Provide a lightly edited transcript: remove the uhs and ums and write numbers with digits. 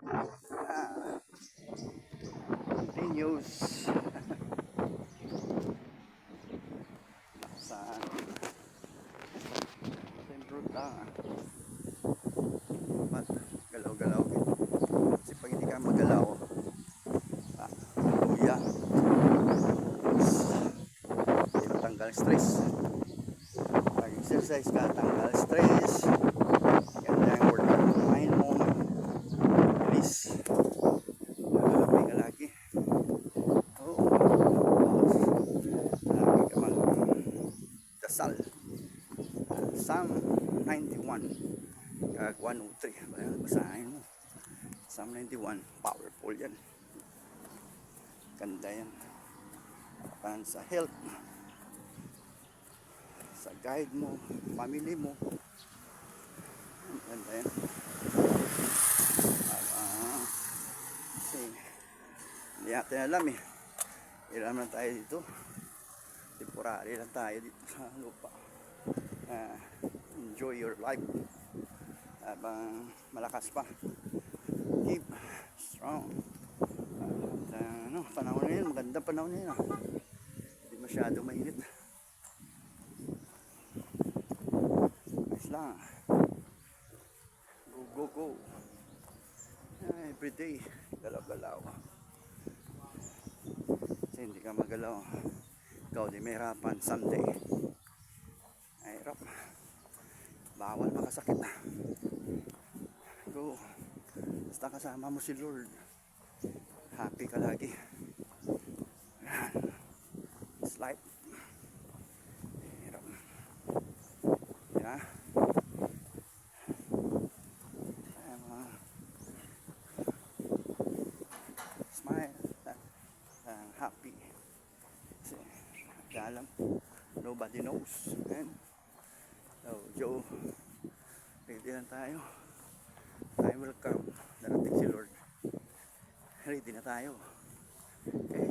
Ah, continues. Saan? Same road lang ah. Dapat galaw-galaw. Kasi pag hindi ka magalaw, luya. Hindi matanggal stress. Pag exercise ka, tanggal stress. Ganda yung workout ng mind mo. Release. Lalabi ka lagi. Oo. Lagi ka magdasal. Psalm 91. Kag 103. Basahin mo. Psalm 91. Powerful yan. Ganda yan. Para sa health. Sa guide mo. Family mo. Ganda yan. Kasi hindi natin alam eh. Ilan na tayo dito. Temporary lang tayo dito sa lupa. Enjoy your life. Habang malakas pa. Keep strong. Panahon na yun. Maganda panahon na yun. Hindi masyado mainit. Nice lang. Go, go, go. Everyday. Galaw-galaw. Kasi hindi ka magalaw. Ikaw di may hirapan someday. Ay, hirap. Bawal makasakit. Go. Basta kasama mo si Lord. Happy ka lagi. It's life. Hirap. Yeah. Smile. Happy. Kasi alam. Nobody knows. And so, Joe. Ready lang tayo. Time will come. Darating si Lord. Ready na tayo. Okay.